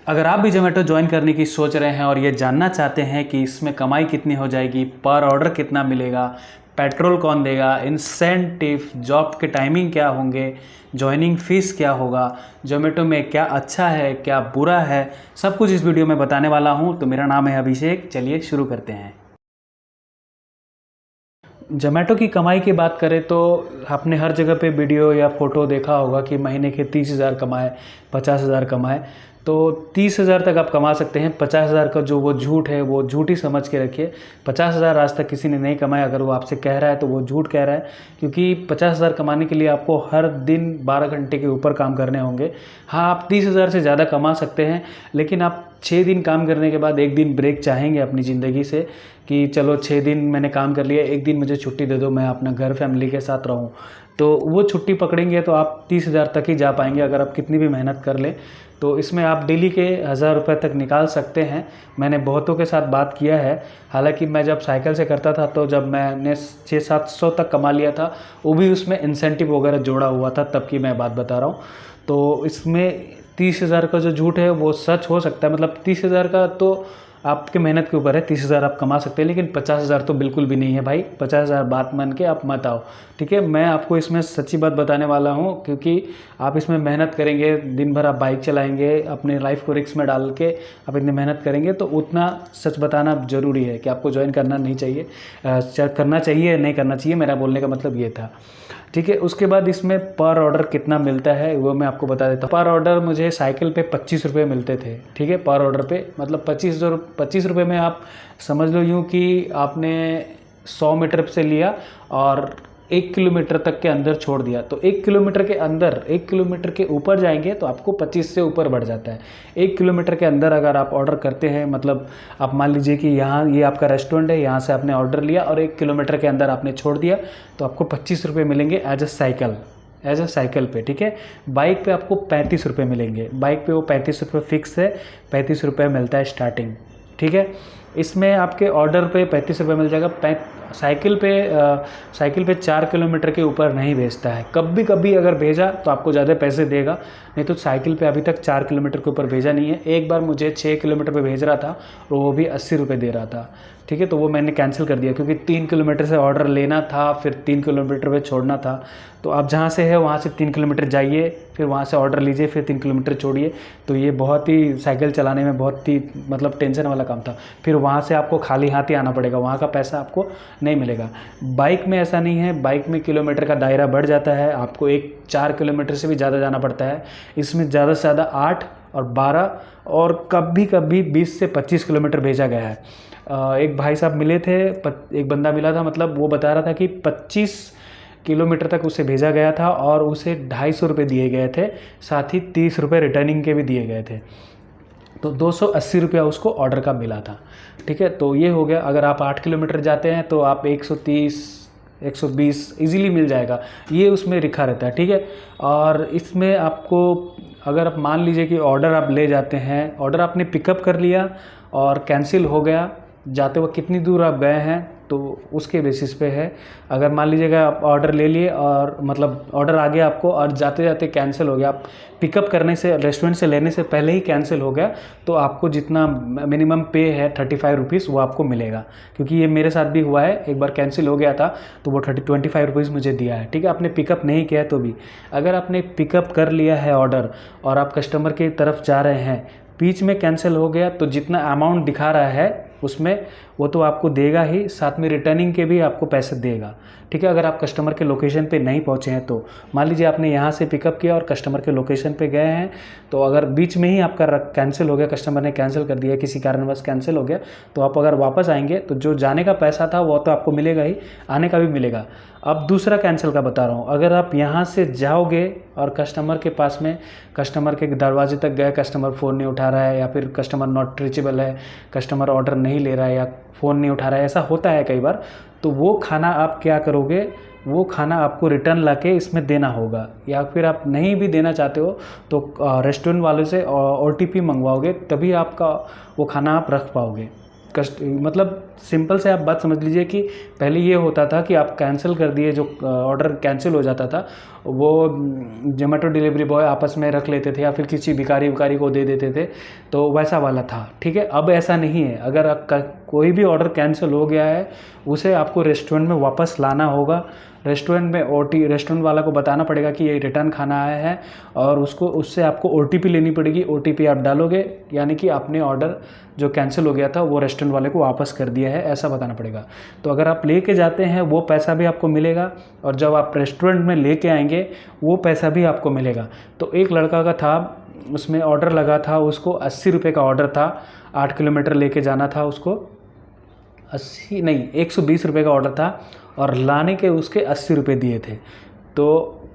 अगर आप भी ज़ोमैटो ज्वाइन करने की सोच रहे हैं और ये जानना चाहते हैं कि इसमें कमाई कितनी हो जाएगी, पर ऑर्डर कितना मिलेगा, पेट्रोल कौन देगा, इंसेंटिव, जॉब के टाइमिंग क्या होंगे, ज्वाइनिंग फ़ीस क्या होगा, ज़ोमैटो में क्या अच्छा है क्या बुरा है, सब कुछ इस वीडियो में बताने वाला हूँ। तो मेरा नाम है अभिषेक, चलिए शुरू करते हैं। ज़ोमैटो की कमाई की बात करें तो आपने हर जगह पे वीडियो या फ़ोटो देखा होगा कि महीने के 30,000 कमाए, 50,000 कमाए। तो 30,000 तक आप कमा सकते हैं। 50,000 का जो वो झूठ है वो झूठ ही समझ के रखिए। 50,000 आज तक किसी ने नहीं कमाया। अगर वो आपसे कह रहा है तो वो झूठ कह रहा है, क्योंकि 50,000 कमाने के लिए आपको हर दिन 12 घंटे के ऊपर काम करने होंगे। हाँ, आप 30,000 से ज़्यादा कमा सकते हैं, लेकिन आप 6 दिन काम करने के बाद 1 दिन ब्रेक चाहेंगे अपनी ज़िंदगी से कि चलो 6 दिन मैंने काम कर लिया, 1 दिन मुझे छुट्टी दे दो, मैं अपना घर फैमिली के साथ रहूँ। तो वो छुट्टी पकड़ेंगे तो आप 30,000 तक ही जा पाएंगे अगर आप कितनी भी मेहनत कर लें। तो इसमें आप डेली के 1,000 रुपये तक निकाल सकते हैं। मैंने बहुतों के साथ बात किया है। हालांकि मैं जब साइकिल से करता था तो जब मैंने 600-700 तक कमा लिया था, वो भी उसमें इंसेंटिव वगैरह जोड़ा हुआ था, तब की मैं बात बता रहा हूँ। तो इसमें 30,000 का जो झूठ है वो सच हो सकता है। मतलब 30,000 का तो आपके मेहनत के ऊपर है। 30,000 आप कमा सकते हैं, लेकिन 50,000 तो बिल्कुल भी नहीं है भाई। 50,000 बात मान के आप मत आओ, ठीक है। मैं आपको इसमें सच्ची बात बताने वाला हूँ, क्योंकि आप इसमें मेहनत करेंगे, दिन भर आप बाइक चलाएंगे, अपने लाइफ को रिस्क में डाल के आप इतनी मेहनत करेंगे, तो उतना सच बताना ज़रूरी है कि आपको ज्वाइन करना नहीं चाहिए, करना चाहिए नहीं करना चाहिए। मेरा बोलने का मतलब ये था, ठीक है। उसके बाद इसमें पर ऑर्डर कितना मिलता है वो मैं आपको बता देता हूँ। पर ऑर्डर मुझे साइकिल पे 25 रुपये मिलते थे, ठीक है। पर ऑर्डर पे मतलब 25 रुपये में आप समझ लो यूँ कि आपने 100 मीटर से लिया और 1 किलोमीटर तक के अंदर छोड़ दिया, तो 1 किलोमीटर के अंदर, 1 किलोमीटर के ऊपर जाएंगे तो आपको 25 से ऊपर बढ़ जाता है। 1 किलोमीटर के अंदर अगर आप ऑर्डर करते हैं, मतलब आप मान लीजिए कि यहाँ ये आपका रेस्टोरेंट है, यहाँ से आपने ऑर्डर लिया और 1 किलोमीटर के अंदर आपने छोड़ दिया, तो आपको 25 रुपये मिलेंगे एज अ साइकिल पे, ठीक है। बाइक पे आपको 35 रुपये मिलेंगे। बाइक पे वो 35 रुपये फिक्स है, 35 रुपये मिलता है स्टार्टिंग, ठीक है। इसमें आपके ऑर्डर पे 35 रुपये मिल जाएगा। साइकिल पे 4 किलोमीटर के ऊपर नहीं भेजता है। कभी कभी अगर भेजा तो आपको ज़्यादा पैसे देगा, नहीं तो साइकिल पे अभी तक 4 किलोमीटर के ऊपर भेजा नहीं है। एक बार मुझे 6 किलोमीटर पे भेज रहा था और वो भी 80 रुपये दे रहा था, ठीक है। तो वो मैंने कैंसिल कर दिया, क्योंकि 3 किलोमीटर से ऑर्डर लेना था, फिर 3 किलोमीटर पे छोड़ना था। तो आप जहाँ से है वहाँ से 3 किलोमीटर जाइए, फिर वहाँ से ऑर्डर लीजिए, फिर 3 किलोमीटर छोड़िए। तो ये बहुत ही साइकिल चलाने में बहुत ही मतलब टेंशन वाला काम था। फिर वहाँ से आपको खाली हाथ ही आना पड़ेगा, वहाँ का पैसा आपको नहीं मिलेगा। बाइक में ऐसा नहीं है। बाइक में किलोमीटर का दायरा बढ़ जाता है, आपको 4 किलोमीटर से भी ज़्यादा जाना पड़ता है। इसमें ज़्यादा से ज़्यादा 8 और 12 और कभी कभी 20 से 25 किलोमीटर भेजा गया है। एक भाई साहब मिले थे, एक बंदा मिला था, मतलब वो बता रहा था कि 25 किलोमीटर तक उसे भेजा गया था और उसे 250 रुपये दिए गए थे, साथ ही 30 रुपये रिटर्निंग के भी दिए गए थे। तो 280 रुपया उसको ऑर्डर का मिला था, ठीक है। तो ये हो गया। अगर आप 8 किलोमीटर जाते हैं तो आप 130 120 इजीली मिल जाएगा, ये उसमें लिखा रहता है, ठीक है। और इसमें आपको, अगर आप मान लीजिए कि ऑर्डर आप ले जाते हैं, ऑर्डर आपने पिकअप कर लिया और कैंसिल हो गया, जाते वक्त कितनी दूर आप गए हैं तो उसके बेसिस पे है। अगर मान लीजिएगा आप ऑर्डर ले लिए और मतलब ऑर्डर आ गया आपको और जाते जाते कैंसिल हो गया, आप पिकअप करने से, रेस्टोरेंट से लेने से पहले ही कैंसिल हो गया, तो आपको जितना मिनिमम पे है 35 रुपीज़ वो आपको मिलेगा। क्योंकि ये मेरे साथ भी हुआ है, एक बार कैंसिल हो गया था तो वो 25 रुपीज़ मुझे दिया है, ठीक है। आपने पिकअप नहीं किया है तो भी, अगर आपने पिकअप कर लिया है ऑर्डर और आप कस्टमर की तरफ जा रहे हैं, बीच में कैंसिल हो गया, तो जितना अमाउंट दिखा रहा है उसमें वो तो आपको देगा ही, साथ में रिटर्निंग के भी आपको पैसे देगा, ठीक है। अगर आप कस्टमर के लोकेशन पे नहीं पहुंचे हैं तो मान लीजिए आपने यहाँ से पिकअप किया और कस्टमर के लोकेशन पे गए हैं, तो अगर बीच में ही आपका कैंसिल हो गया, कस्टमर ने कैंसिल कर दिया, किसी कारणवश कैंसिल हो गया, तो आप अगर वापस आएंगे तो जो जाने का पैसा था वो तो आपको मिलेगा ही, आने का भी मिलेगा। अब दूसरा कैंसिल का बता रहा हूँ। अगर आप यहाँ से जाओगे और कस्टमर के पास में, कस्टमर के दरवाजे तक गए, कस्टमर फ़ोन नहीं उठा रहा है, या फिर कस्टमर नॉट रीचेबल है, कस्टमर ऑर्डर नहीं ले रहा है या फ़ोन नहीं उठा रहा है, ऐसा होता है कई बार, तो वो खाना आप क्या करोगे, वो खाना आपको रिटर्न लाके इसमें देना होगा। या फिर आप नहीं भी देना चाहते हो तो रेस्टोरेंट वाले से OTP मंगवाओगे, तभी आपका वो खाना आप रख पाओगे। मतलब सिंपल से आप बात समझ लीजिए कि पहले ये होता था कि आप कैंसिल कर दिए, जो ऑर्डर कैंसिल हो जाता था वो जोमेटो डिलीवरी बॉय आपस में रख लेते थे या फिर किसी भिखारी को दे देते थे, तो वैसा वाला था। ठीक है, अब ऐसा नहीं है। अगर कोई भी ऑर्डर कैंसिल हो गया है उसे आपको रेस्टोरेंट में वापस लाना होगा। रेस्टोरेंट वाला को बताना पड़ेगा कि ये रिटर्न खाना आया है, और उससे आपको OTP लेनी पड़ेगी। OTP आप डालोगे यानी कि आपने ऑर्डर जो कैंसिल हो गया था वो रेस्टोरेंट वाले को वापस कर दिया है, ऐसा बताना पड़ेगा। तो अगर आप लेके जाते हैं वो पैसा भी आपको मिलेगा, और जब आप रेस्टोरेंट में लेके आएंगे वो पैसा भी आपको मिलेगा। तो एक लड़का का था, उसमें ऑर्डर लगा था, उसको 80 रुपये का ऑर्डर था, 8 किलोमीटर लेके जाना था उसको। 120 रुपये का ऑर्डर था, और लाने के उसके 80 रुपये दिए थे। तो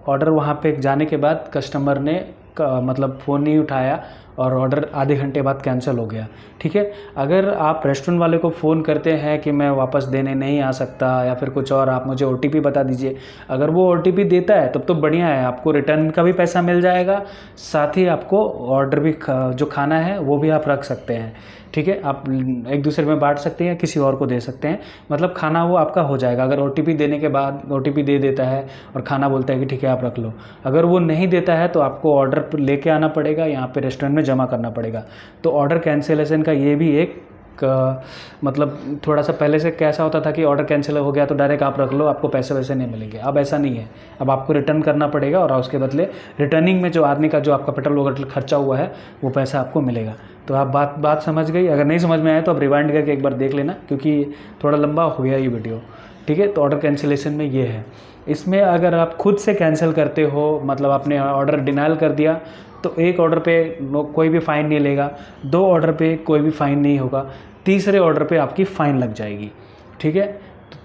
ऑर्डर वहाँ पे जाने के बाद कस्टमर ने मतलब फ़ोन नहीं उठाया, और ऑर्डर आधे घंटे बाद कैंसिल हो गया। ठीक है, अगर आप रेस्टोरेंट वाले को फ़ोन करते हैं कि मैं वापस देने नहीं आ सकता या फिर कुछ और, आप मुझे OTP बता दीजिए, अगर वो OTP देता है तब तो बढ़िया है, आपको रिटर्न का भी पैसा मिल जाएगा, साथ ही आपको ऑर्डर भी जो खाना है वो भी आप रख सकते हैं। ठीक है, आप एक दूसरे में बांट सकते हैं, किसी और को दे सकते हैं, मतलब खाना वो आपका हो जाएगा। अगर OTP देने के बाद OTP दे देता है और खाना बोलता है कि ठीक है आप रख लो, अगर वो नहीं देता है तो आपको ऑर्डर लेके आना पड़ेगा, यहाँ पे रेस्टोरेंट में जमा करना पड़ेगा। तो ऑर्डर कैंसिलेशन का ये भी एक मतलब थोड़ा सा पहले से कैसा होता था कि ऑर्डर कैंसिल हो गया तो डायरेक्ट आप रख लो, आपको पैसे वैसे नहीं मिलेंगे। अब ऐसा नहीं है, अब आपको रिटर्न करना पड़ेगा, और उसके बदले रिटर्निंग में जो आदमी का जो आपका पेट्रोल वगैरह खर्चा हुआ है वो पैसा आपको मिलेगा। तो आप बात समझ गई। अगर नहीं समझ में आए तो आप रिवाइंड करके एक बार देख लेना, क्योंकि थोड़ा लंबा हो गया ये वीडियो। ठीक है, तो ऑर्डर कैंसिलेशन में ये है। इसमें अगर आप खुद से कैंसिल करते हो, मतलब आपने ऑर्डर डिनाइल कर दिया, तो एक ऑर्डर पे कोई भी फ़ाइन नहीं लेगा, 2 ऑर्डर पे कोई भी फ़ाइन नहीं होगा, तीसरे ऑर्डर पे आपकी फ़ाइन लग जाएगी। ठीक है,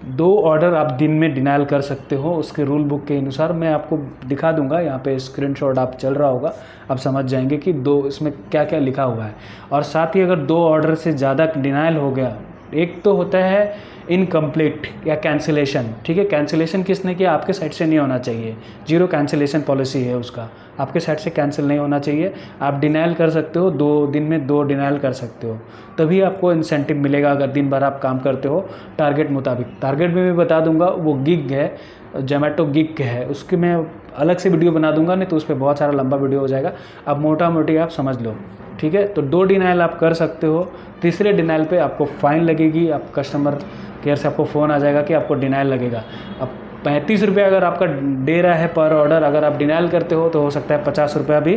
2 ऑर्डर आप दिन में डिनाइल कर सकते हो उसके रूल बुक के अनुसार। मैं आपको दिखा दूंगा, यहाँ पे स्क्रीनशॉट आप चल रहा होगा, आप समझ जाएंगे कि 2 इसमें क्या क्या लिखा हुआ है। और साथ ही अगर 2 ऑर्डर से ज़्यादा डिनाइल हो गया, एक तो होता है इनकम्प्लीट या कैंसिलेशन। ठीक है, कैंसिलेशन किसने किया, आपके साइड से नहीं होना चाहिए, 0 कैंसिलेशन पॉलिसी है उसका, आपके साइड से कैंसिल नहीं होना चाहिए। आप डिनाइल कर सकते हो, 2 दिन में 2 डिनाइल कर सकते हो, तभी आपको इंसेंटिव मिलेगा अगर दिन भर आप काम करते हो टारगेट मुताबिक। टारगेट में भी बता दूंगा, वो गिग है, जोमेटो गिग है, उसकी मैं अलग से वीडियो बना दूंगा, नहीं तो उस पर बहुत सारा लंबा वीडियो हो जाएगा। अब मोटा मोटी आप समझ लो। ठीक है, तो 2 डिनाइल आप कर सकते हो, तीसरे डिनाइल पे आपको फ़ाइन लगेगी, आप कस्टमर केयर से आपको फ़ोन आ जाएगा कि आपको डिनाइल लगेगा। अब 35 रुपये अगर आपका दे रहा है पर ऑर्डर, अगर आप डिनाइल करते हो तो हो सकता है 50 रुपया भी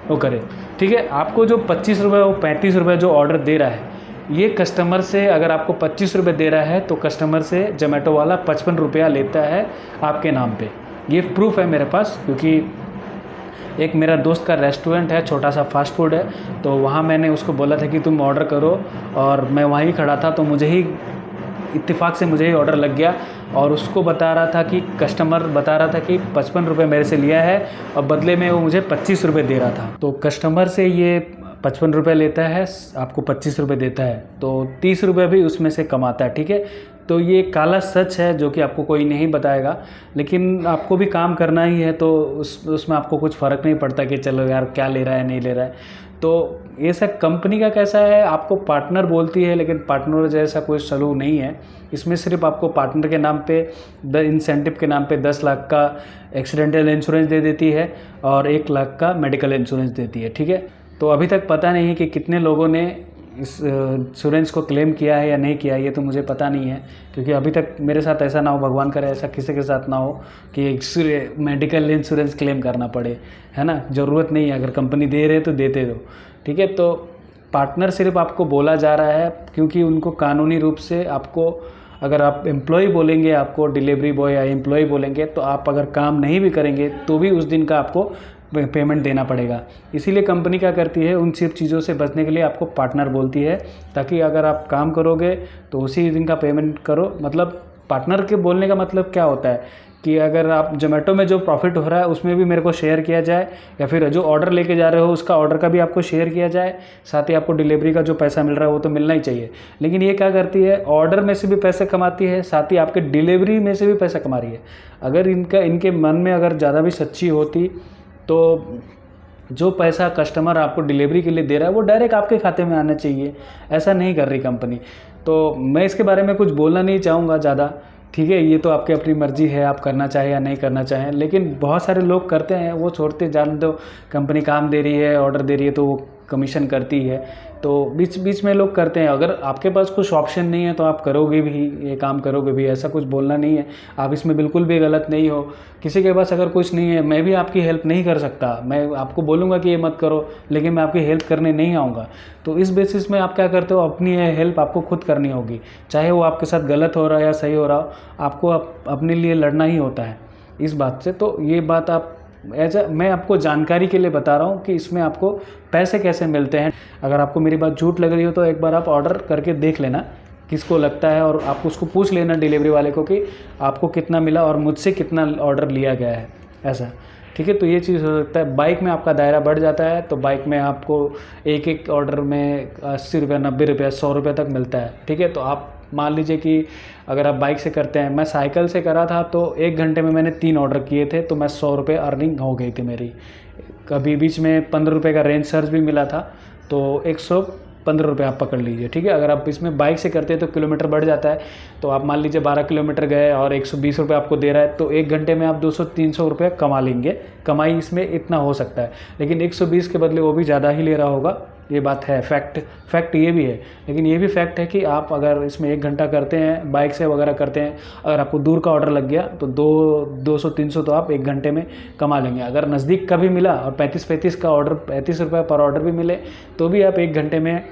वो करे। ठीक है, आपको जो 25 रुपये वो 35 रुपये जो ऑर्डर दे रहा है, ये कस्टमर से अगर आपको 25 रुपये दे रहा है तो कस्टमर से जोमेटो वाला 55 रुपया लेता है आपके नाम पे। ये प्रूफ है मेरे पास, क्योंकि एक मेरा दोस्त का रेस्टोरेंट है, छोटा सा फास्ट फूड है, तो वहाँ मैंने उसको बोला था कि तुम ऑर्डर करो, और मैं वहीं खड़ा था, तो मुझे ही इत्तेफाक से मुझे ही ऑर्डर लग गया। और उसको बता रहा था कि कस्टमर बता रहा था कि 55 रुपये मेरे से लिया है और बदले में वो मुझे 25 रुपये दे रहा था। तो कस्टमर से ये 55 रुपये लेता है, आपको 25 रुपये देता है, तो 30 रुपये भी उसमें से कमाता है। ठीक है, तो ये काला सच है जो कि आपको कोई नहीं बताएगा, लेकिन आपको भी काम करना ही है, तो उसमें आपको कुछ फ़र्क नहीं पड़ता कि चलो यार क्या ले रहा है नहीं ले रहा है। तो ये सब कंपनी का कैसा है, आपको पार्टनर बोलती है, लेकिन पार्टनर जैसा कोई सलूक नहीं है। इसमें सिर्फ आपको पार्टनर के नाम पे इंसेंटिव के नाम पे 10 लाख का एक्सीडेंटल इंश्योरेंस दे देती है और 1 लाख का मेडिकल इंश्योरेंस देती है। ठीक है, तो अभी तक पता नहीं है कि कितने लोगों ने इस इंश्योरेंस को क्लेम किया है या नहीं किया, ये तो मुझे पता नहीं है, क्योंकि अभी तक मेरे साथ ऐसा ना हो, भगवान करे ऐसा किसी के साथ ना हो कि मेडिकल इंश्योरेंस क्लेम करना पड़े, है ना। ज़रूरत नहीं है, अगर कंपनी दे रहे तो देते दो। ठीक है, तो पार्टनर सिर्फ आपको बोला जा रहा है क्योंकि उनको कानूनी रूप से आपको, अगर आप एम्प्लॉय बोलेंगे, आपको डिलीवरी बॉय या एम्प्लॉय बोलेंगे, तो आप अगर काम नहीं भी करेंगे तो भी उस दिन का आपको पेमेंट देना पड़ेगा। इसीलिए कंपनी क्या करती है, उन सब चीज़ों से बचने के लिए आपको पार्टनर बोलती है, ताकि अगर आप काम करोगे तो उसी दिन का पेमेंट करो। मतलब पार्टनर के बोलने का मतलब क्या होता है कि अगर आप जोमेटो में जो प्रॉफिट हो रहा है उसमें भी मेरे को शेयर किया जाए, या फिर जो ऑर्डर लेके जा रहे हो उसका ऑर्डर का भी आपको शेयर किया जाए, साथ ही आपको डिलीवरी का जो पैसा मिल रहा है वो तो मिलना ही चाहिए। लेकिन ये क्या करती है, ऑर्डर में से भी पैसे कमाती है, साथ ही आपके डिलीवरी में से भी पैसा कमा रही है। अगर इनके मन में अगर ज़्यादा भी सच्ची होती तो जो पैसा कस्टमर आपको डिलीवरी के लिए दे रहा है वो डायरेक्ट आपके खाते में आना चाहिए, ऐसा नहीं कर रही कंपनी। तो मैं इसके बारे में कुछ बोलना नहीं चाहूँगा ज़्यादा, ठीक है, ये तो आपकी अपनी मर्ज़ी है, आप करना चाहें या नहीं करना चाहें, लेकिन बहुत सारे लोग करते हैं, वो छोड़ते जान दो, कंपनी काम दे रही है, ऑर्डर दे रही है तो वो कमीशन करती है, तो बीच बीच में लोग करते हैं। अगर आपके पास कुछ ऑप्शन नहीं है तो आप करोगे भी, ये काम करोगे भी, ऐसा कुछ बोलना नहीं है, आप इसमें बिल्कुल भी गलत नहीं हो। किसी के पास अगर कुछ नहीं है, मैं भी आपकी हेल्प नहीं कर सकता, मैं आपको बोलूँगा कि ये मत करो, लेकिन मैं आपकी हेल्प करने नहीं आऊँगा। तो इस बेसिस में आप क्या करते हो, अपनी हेल्प आपको खुद करनी होगी, चाहे वो आपके साथ गलत हो रहा है या सही हो रहा हो, आपको अपने लिए लड़ना ही होता है इस बात से। तो ये बात आप मैं आपको जानकारी के लिए बता रहा हूँ कि इसमें आपको पैसे कैसे मिलते हैं। अगर आपको मेरी बात झूठ लग रही हो तो एक बार आप ऑर्डर करके देख लेना किसको लगता है, और आप उसको पूछ लेना डिलीवरी वाले को कि आपको कितना मिला और मुझसे कितना ऑर्डर लिया गया है, ऐसा, ठीक है। तो ये चीज़ हो सकता है। बाइक में आपका दायरा बढ़ जाता है, तो बाइक में आपको एक एक ऑर्डर में 80 रुपये, 90 रुपये, 100 रुपये तक मिलता है, ठीक है। तो आप मान लीजिए कि अगर आप बाइक से करते हैं, मैं साइकिल से करा था तो 1 घंटे में मैंने 3 ऑर्डर किए थे, तो मैं 100 रुपये अर्निंग हो गई थी मेरी। कभी बीच में 15 रुपये का रेंज चार्ज भी मिला था, तो 115 रुपये आप पकड़ लीजिए, ठीक है। अगर आप इसमें बाइक से करते हैं तो किलोमीटर बढ़ जाता है, तो आप मान लीजिए 12 किलोमीटर गए और 120 रुपये आपको दे रहा है, तो 1 घंटे में आप 200-300 रुपये कमा लेंगे। कमाई इसमें इतना हो सकता है, लेकिन 120 के बदले वो भी ज़्यादा ही ले रहा होगा, ये बात है, फैक्ट ये भी है। लेकिन ये भी फैक्ट है कि आप अगर इसमें 1 घंटा करते हैं, बाइक से वगैरह करते हैं, अगर आपको दूर का ऑर्डर लग गया तो 200-300 तो आप 1 घंटे में कमा लेंगे। अगर नज़दीक का भी मिला और 35 का ऑर्डर, 35 रुपये पर ऑर्डर भी मिले, तो भी आप 1 घंटे में,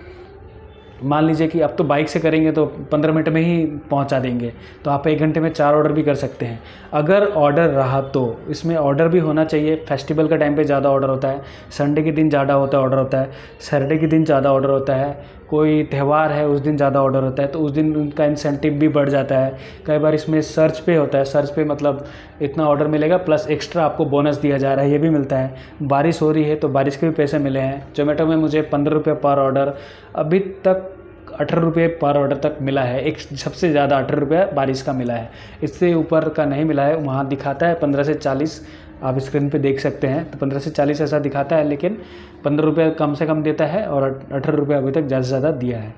मान लीजिए कि आप तो बाइक से करेंगे तो 15 मिनट में ही पहुंचा देंगे, तो आप 1 घंटे में 4 ऑर्डर भी कर सकते हैं अगर ऑर्डर रहा तो। इसमें ऑर्डर भी होना चाहिए। फेस्टिवल का टाइम पे ज़्यादा ऑर्डर होता है, संडे के दिन ज़्यादा ऑर्डर होता है, सैटरडे के दिन ज़्यादा ऑर्डर होता है, कोई त्यौहार है उस दिन ज़्यादा ऑर्डर होता है, तो उस दिन उनका इंसेंटिव भी बढ़ जाता है। कई बार इसमें सर्च पे होता है, सर्च पे मतलब इतना ऑर्डर मिलेगा प्लस एक्स्ट्रा आपको बोनस दिया जा रहा है, ये भी मिलता है। बारिश हो रही है तो बारिश के भी पैसे मिले हैं। जोमेटो में मुझे 15 रुपये पर ऑर्डर, अभी तक 18 रुपये पर ऑर्डर तक मिला है। एक सबसे ज़्यादा 18 रुपये बारिश का मिला है, इससे ऊपर का नहीं मिला है। वहाँ दिखाता है 15 से 40, आप स्क्रीन पे देख सकते हैं, तो 15 से 40 ऐसा दिखाता है, लेकिन 15 रुपये कम से कम देता है और 18 रुपये अभी तक ज़्यादा से ज़्यादा दिया है,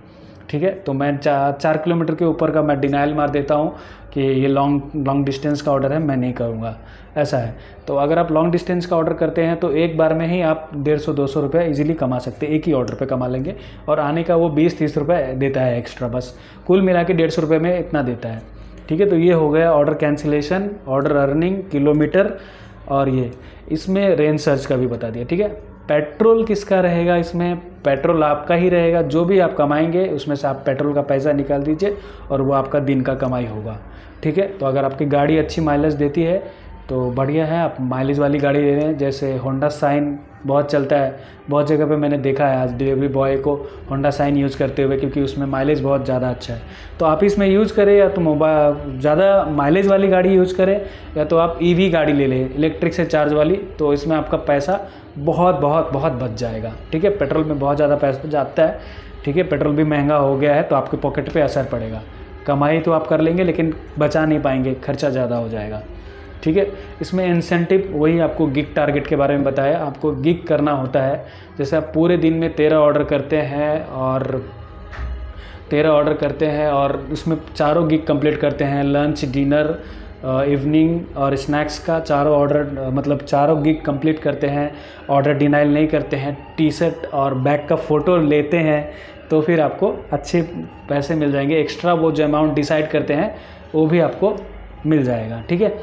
ठीक है। तो मैं 4 किलोमीटर के ऊपर का मैं डिनाइल मार देता हूँ कि ये लॉन्ग डिस्टेंस का ऑर्डर है, मैं नहीं करूँगा, ऐसा है। तो अगर आप लॉन्ग डिस्टेंस का ऑर्डर करते हैं तो एक बार में ही आप 150-200 रुपये ईजिली कमा सकते हैं, एक ही ऑर्डर पे कमा लेंगे। और आने का वो 20-30 रुपये देता है एक्स्ट्रा, बस कुल मिला के 150 रुपये में इतना देता है, ठीक है। तो ये हो गया order cancellation, order earning, kilometre, और ये इसमें रेंज सर्च का भी बता दिया, ठीक है। पेट्रोल किसका रहेगा इसमें, पेट्रोल आपका ही रहेगा। जो भी आप कमाएंगे उसमें से आप पेट्रोल का पैसा निकाल दीजिए और वो आपका दिन का कमाई होगा, ठीक है। तो अगर आपकी गाड़ी अच्छी माइलेज देती है तो बढ़िया है, आप माइलेज वाली गाड़ी ले रहे हैं। जैसे होंडा साइन बहुत चलता है, बहुत जगह पे मैंने देखा है आज डिलीवरी बॉय को होंडा साइन यूज़ करते हुए, क्योंकि उसमें माइलेज बहुत ज़्यादा अच्छा है। तो आप इसमें यूज़ करें, या तो मोबाइल ज़्यादा माइलेज वाली गाड़ी यूज़ करें, या तो आप ईवी गाड़ी ले लें, इलेक्ट्रिक से चार्ज वाली, तो इसमें आपका पैसा बहुत बहुत बहुत बच जाएगा, ठीक है। पेट्रोल में बहुत ज़्यादा पैसा जाता है, ठीक है। पेट्रोल भी महंगा हो गया है तो आपके पॉकेट पे असर पड़ेगा। कमाई तो आप कर लेंगे लेकिन बचा नहीं पाएंगे, खर्चा ज़्यादा हो जाएगा, ठीक है। इसमें इंसेंटिव वही आपको गिग टारगेट के बारे में बताया, आपको गिग करना होता है। जैसे आप पूरे दिन में 13 ऑर्डर करते हैं और उसमें चारों गिग कंप्लीट करते हैं, लंच, डिनर, इवनिंग और स्नैक्स का चारों ऑर्डर, मतलब चारों गिग कंप्लीट करते हैं, ऑर्डर डिनाइल नहीं करते हैं, टी-शर्ट और बैग का फ़ोटो लेते हैं, तो फिर आपको अच्छे पैसे मिल जाएंगे। एक्स्ट्रा वो जो अमाउंट डिसाइड करते हैं वो भी आपको मिल जाएगा, ठीक है।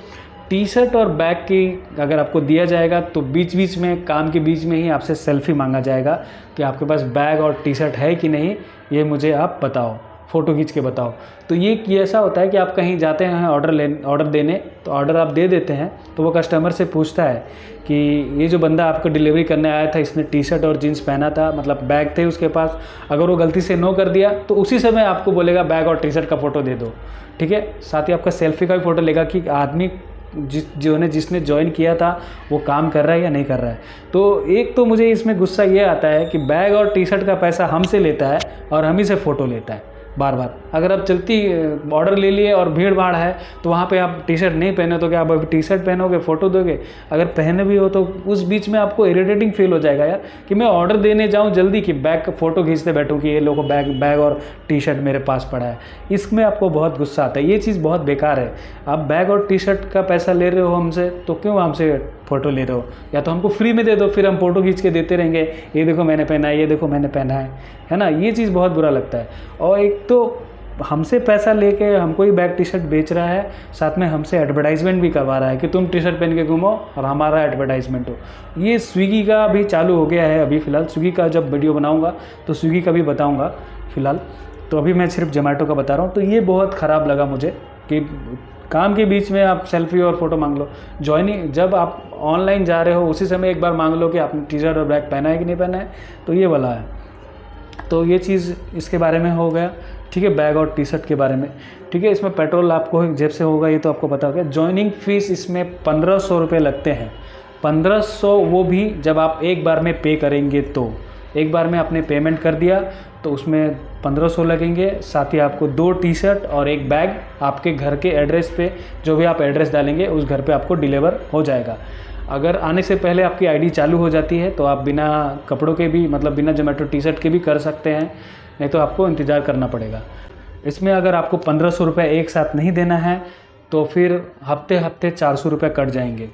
टी-शर्ट और बैग की अगर आपको दिया जाएगा तो बीच बीच में, काम के बीच में ही आपसे सेल्फी मांगा जाएगा कि आपके पास बैग और टी-शर्ट है कि नहीं, ये मुझे आप बताओ, फ़ोटो खींच के बताओ। तो ये ऐसा होता है कि आप कहीं जाते हैं ऑर्डर देने, तो ऑर्डर आप दे देते हैं, तो वो कस्टमर से पूछता है कि ये जो बंदा आपको डिलीवरी करने आया था इसने टी-शर्ट और जीन्स पहना था, मतलब बैग थे उसके पास। अगर वो गलती से नो कर दिया तो उसी समय आपको बोलेगा बैग और टी-शर्ट का फ़ोटो दे दो, ठीक है। साथ ही आपका सेल्फी का भी फ़ोटो लेगा कि आदमी जिसने ज्वाइन किया था वो काम कर रहा है या नहीं कर रहा है। तो एक तो मुझे इसमें गुस्सा ये आता है कि बैग और टी-शर्ट का पैसा हमसे लेता है और हम ही से फ़ोटो लेता है, बार बार। अगर आप चलती ऑर्डर ले लिए और भीड़ भाड़ है तो वहाँ पे आप टी शर्ट नहीं पहने तो क्या आप अभी टी शर्ट पहनोगे, फ़ोटो दोगे? अगर पहने भी हो तो उस बीच में आपको इरिटेटिंग फील हो जाएगा यार, कि मैं ऑर्डर देने जाऊँ जल्दी कि बैग फ़ोटो खींचते बैठूँ कि ये लोगों बैग और टी शर्ट मेरे पास पड़ा है। इसमें आपको बहुत गुस्सा आता है, ये चीज़ बहुत बेकार है। आप बैग और टी शर्ट का पैसा ले रहे हो हमसे तो क्यों हमसे फ़ोटो ले रहे हो? या तो हमको फ्री में दे दो, फिर हम फ़ोटो खींच के देते रहेंगे, ये देखो मैंने पहना है, ये देखो मैंने पहना है ना? ये चीज़ बहुत बुरा लगता है। और एक तो हमसे पैसा लेके हमको ही बैग टी शर्ट बेच रहा है, साथ में हमसे एडवर्टाइजमेंट भी करवा रहा है कि तुम टी शर्ट पहन के घूमो और हमारा एडवर्टाइजमेंट हो। ये स्विगी का भी चालू हो गया है अभी फ़िलहाल। स्विगी का जब वीडियो बनाऊंगा तो स्विगी का भी बताऊंगा फ़िलहाल, तो अभी मैं सिर्फ जोमेटो का बता रहा हूँ। तो ये बहुत ख़राब लगा मुझे कि काम के बीच में आप सेल्फी और फ़ोटो मांग लो। जॉइनिंग जब आप ऑनलाइन जा रहे हो उसी समय एक बार मांग लो कि आपने टी शर्ट और बैग पहना है कि नहीं पहना है, तो ये वाला है। तो ये चीज़ इसके बारे में हो गया, ठीक है, बैग और टी शर्ट के बारे में। ठीक है, इसमें पेट्रोल आपको जेब से होगा, ये तो आपको पता होगा। जॉइनिंग फ़ीस इसमें 1500 रुपये लगते हैं। 1500 वो भी जब आप एक बार में पे करेंगे तो। एक बार में आपने पेमेंट कर दिया तो उसमें 1500 लगेंगे, साथ ही आपको 2 टी शर्ट और एक बैग आपके घर के एड्रेस पे, जो भी आप एड्रेस डालेंगे उस घर पे आपको डिलीवर हो जाएगा। अगर आने से पहले आपकी आईडी चालू हो जाती है तो आप बिना कपड़ों के भी, मतलब बिना जोमेटो टी शर्ट के भी कर सकते हैं, नहीं तो आपको इंतज़ार करना पड़ेगा। इसमें अगर आपको 1500 रुपये एक साथ नहीं देना है तो फिर हफ्ते हफ्ते 400 रुपये कट जाएंगे।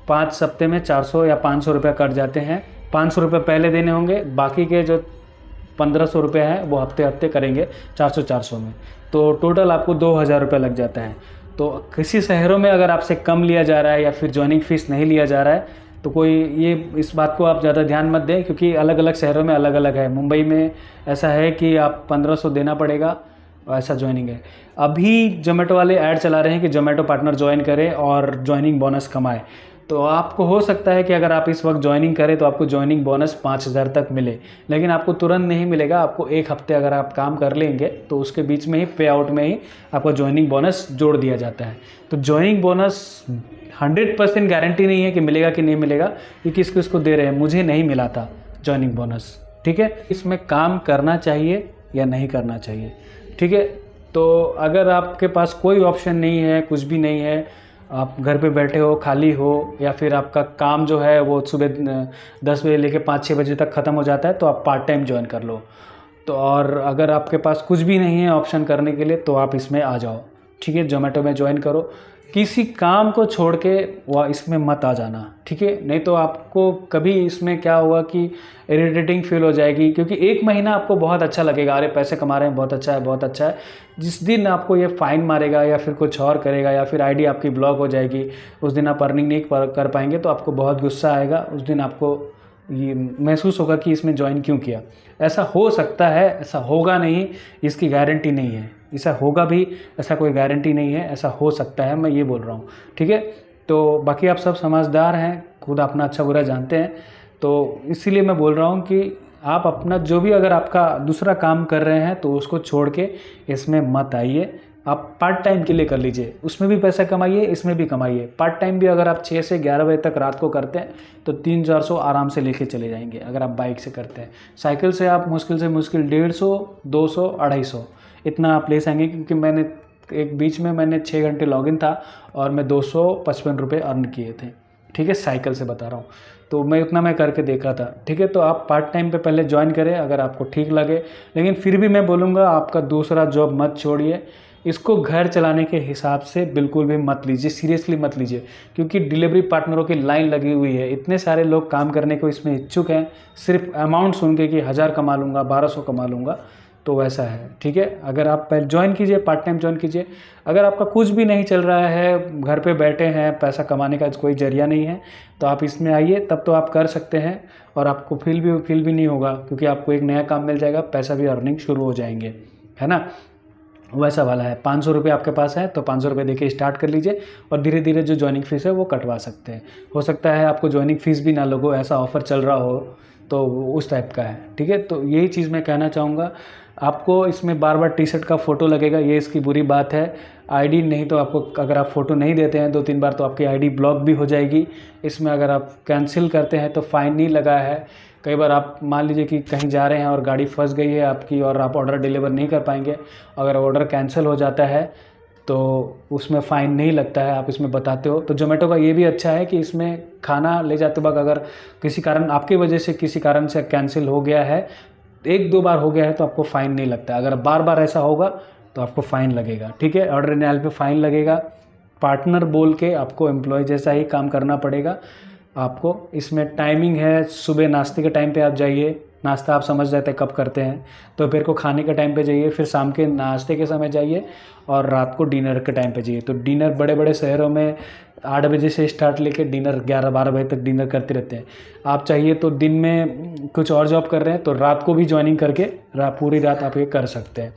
5 हफ्ते में 400 या 500 रुपये कट जाते हैं। 500 रुपये पहले देने होंगे, बाकी के जो 1500 रुपये हैं वो हफ्ते हफ्ते करेंगे 400 में, तो टोटल आपको 2000 रुपये लग जाता है। तो किसी शहरों में अगर आपसे कम लिया जा रहा है या फिर जॉइनिंग फ़ीस नहीं लिया जा रहा है तो कोई ये इस बात को आप ज़्यादा ध्यान मत दें, क्योंकि अलग अलग शहरों में अलग अलग है। मुंबई में ऐसा है कि आप 1500 देना पड़ेगा, ऐसा जॉइनिंग है। अभी जोमेटो वाले ऐड चला रहे हैं कि जोमेटो पार्टनर ज्वाइन करें और ज्वाइनिंग बोनस कमाए। तो आपको हो सकता है कि अगर आप इस वक्त ज्वाइनिंग करें तो आपको ज्वाइनिंग बोनस 5000 तक मिले, लेकिन आपको तुरंत नहीं मिलेगा। आपको एक हफ्ते अगर आप काम कर लेंगे तो उसके बीच में ही पे आउट में ही आपको ज्वाइनिंग बोनस जोड़ दिया जाता है। तो ज्वाइनिंग बोनस 100% गारंटी नहीं है कि मिलेगा कि नहीं मिलेगा, कि किस किस को दे रहे हैं। मुझे नहीं मिला था ज्वाइनिंग बोनस, ठीक है। इसमें काम करना चाहिए या नहीं करना चाहिए, ठीक है। तो अगर आपके पास कोई ऑप्शन नहीं है, कुछ भी नहीं है, आप घर पे बैठे हो, खाली हो, या फिर आपका काम जो है वो सुबह 10 बजे लेके 5-6 बजे तक ख़त्म हो जाता है, तो आप पार्ट टाइम ज्वाइन कर लो। तो और अगर आपके पास कुछ भी नहीं है ऑप्शन करने के लिए तो आप इसमें आ जाओ, ठीक है, जोमेटो में ज्वाइन करो। किसी काम को छोड़ के वह इसमें मत आ जाना, ठीक है। नहीं तो आपको कभी इसमें क्या होगा कि इरिटेटिंग फील हो जाएगी, क्योंकि एक महीना आपको बहुत अच्छा लगेगा, अरे पैसे कमा रहे हैं, बहुत अच्छा है, बहुत अच्छा है। जिस दिन आपको ये फाइन मारेगा या फिर कुछ और करेगा या फिर आईडी आपकी ब्लॉक हो जाएगी, उस दिन आप अर्निंग नहीं कर पाएंगे, तो आपको बहुत गुस्सा आएगा। उस दिन आपको ये महसूस होगा कि इसमें ज्वाइन क्यों किया। ऐसा हो सकता है, ऐसा होगा नहीं, इसकी गारंटी नहीं है। ऐसा होगा भी, ऐसा कोई गारंटी नहीं है, ऐसा हो सकता है, मैं ये बोल रहा हूँ, ठीक है। तो बाकी आप सब समझदार हैं, खुद अपना अच्छा बुरा जानते हैं, तो इसीलिए मैं बोल रहा हूँ कि आप अपना जो भी, अगर आपका दूसरा काम कर रहे हैं तो उसको छोड़ के इसमें मत आइए। आप पार्ट टाइम के लिए कर लीजिए, उसमें भी पैसा कमाइए, इसमें भी कमाइए। पार्ट टाइम भी अगर आप 6 से 11 बजे तक रात को करते हैं तो 300-400 आराम से लेके चले जाएंगे। अगर आप बाइक से करते हैं, साइकिल से आप मुश्किल से मुश्किल 150, 200, 250 इतना आप ले जाएंगे। क्योंकि मैंने एक बीच में मैंने 6 घंटे लॉगिन था और मैं 255 रुपये अर्न किए थे, ठीक है, साइकिल से बता रहा हूँ। तो मैं उतना मैं करके देखा था, ठीक है। तो आप पार्ट टाइम पे पहले ज्वाइन करें अगर आपको ठीक लगे, लेकिन फिर भी मैं बोलूँगा आपका दूसरा जॉब मत छोड़िए। इसको घर चलाने के हिसाब से बिल्कुल भी मत लीजिए, सीरियसली मत लीजिए, क्योंकि डिलीवरी पार्टनरों की लाइन लगी हुई है। इतने सारे लोग काम करने को इसमें इच्छुक हैं, सिर्फ अमाउंट सुन के कि 1000 कमा लूँगा, 1200 कमा लूँगा, तो वैसा है, ठीक है। अगर आप पहले ज्वाइन कीजिए, पार्ट टाइम ज्वाइन कीजिए। अगर आपका कुछ भी नहीं चल रहा है, घर पे बैठे हैं, पैसा कमाने का कोई जरिया नहीं है, तो आप इसमें आइए, तब तो आप कर सकते हैं और आपको फील भी नहीं होगा, क्योंकि आपको एक नया काम मिल जाएगा, पैसा भी अर्निंग शुरू हो जाएंगे, है ना। वैसा वाला है। 500 रुपये आपके पास है तो 500 रुपये देके स्टार्ट कर लीजिए और धीरे धीरे जो ज्वाइनिंग फ़ीस है वो कटवा सकते हैं। हो सकता है आपको ज्वाइनिंग फ़ीस भी ना लगो, ऐसा ऑफ़र चल रहा हो, तो उस टाइप का है, ठीक है। तो यही चीज़ मैं कहना चाहूँगा। आपको इसमें बार बार टी शर्ट का फ़ोटो लगेगा, ये इसकी बुरी बात है। आईडी नहीं तो आपको, अगर आप फ़ोटो नहीं देते हैं 2-3 बार तो आपकी आईडी ब्लॉक भी हो जाएगी। इसमें अगर आप कैंसिल करते हैं तो फ़ाइन नहीं लगा है, कई बार आप मान लीजिए कि कहीं जा रहे हैं और गाड़ी फंस गई है आपकी और आप ऑर्डर डिलीवर नहीं कर पाएंगे, अगर ऑर्डर कैंसिल हो जाता है तो उसमें फ़ाइन नहीं लगता है, आप इसमें बताते हो। तो जोमेटो का ये भी अच्छा है कि इसमें खाना ले जाते वक्त अगर किसी कारण आपकी वजह से किसी कारण से कैंसिल हो गया है, 1-2 बार हो गया है तो आपको फ़ाइन नहीं लगता। अगर बार बार ऐसा होगा तो आपको फ़ाइन लगेगा, ठीक है। ऑर्डर डिनायल पे फ़ाइन लगेगा। पार्टनर बोल के आपको एम्प्लॉय जैसा ही काम करना पड़ेगा आपको। इसमें टाइमिंग है, सुबह नाश्ते के टाइम पे आप जाइए, नाश्ता आप समझ जाते हैं कब करते हैं, दोपहर को खाने के टाइम पे जाइए, फिर शाम के नाश्ते के समय जाइए और रात को डिनर के टाइम पे जाइए। तो डिनर बड़े बड़े शहरों में 8 बजे से स्टार्ट लेके डिनर 11-12 बजे तक डिनर करते रहते हैं। आप चाहिए तो दिन में कुछ और जॉब कर रहे हैं तो रात को भी ज्वाइनिंग करके पूरी रात आप ये कर सकते हैं।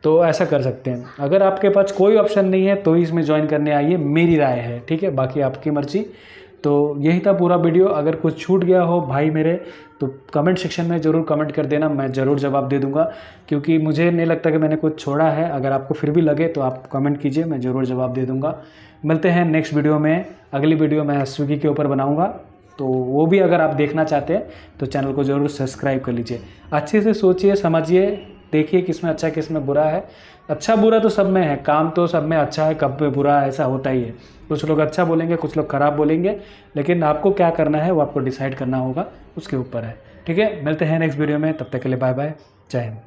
तो ऐसा कर सकते हैं। अगर आपके पास कोई ऑप्शन नहीं है तो ही इसमें ज्वाइन करने आइए, मेरी राय है, ठीक है। बाकी आपकी मर्जी। तो यही था पूरा वीडियो। अगर कुछ छूट गया हो भाई मेरे तो कमेंट सेक्शन में ज़रूर कमेंट कर देना, मैं ज़रूर जवाब दे दूंगा, क्योंकि मुझे नहीं लगता कि मैंने कुछ छोड़ा है। अगर आपको फिर भी लगे तो आप कमेंट कीजिए, मैं ज़रूर जवाब दे दूंगा। मिलते हैं नेक्स्ट वीडियो में। अगली वीडियो मैं स्विगी के ऊपर बनाऊँगा, तो वो भी अगर आप देखना चाहते हैं तो चैनल को ज़रूर सब्सक्राइब कर लीजिए। अच्छे से सोचिए, समझिए, देखिए किस में अच्छा है किस में बुरा है। अच्छा बुरा तो सब में है, काम तो सब में अच्छा है, कब पे बुरा है, ऐसा होता ही है। कुछ लोग अच्छा बोलेंगे, कुछ लोग ख़राब बोलेंगे, लेकिन आपको क्या करना है वो आपको डिसाइड करना होगा, उसके ऊपर है, ठीक है। मिलते हैं नेक्स्ट वीडियो में, तब तक के लिए बाय बाय, जय हिंद।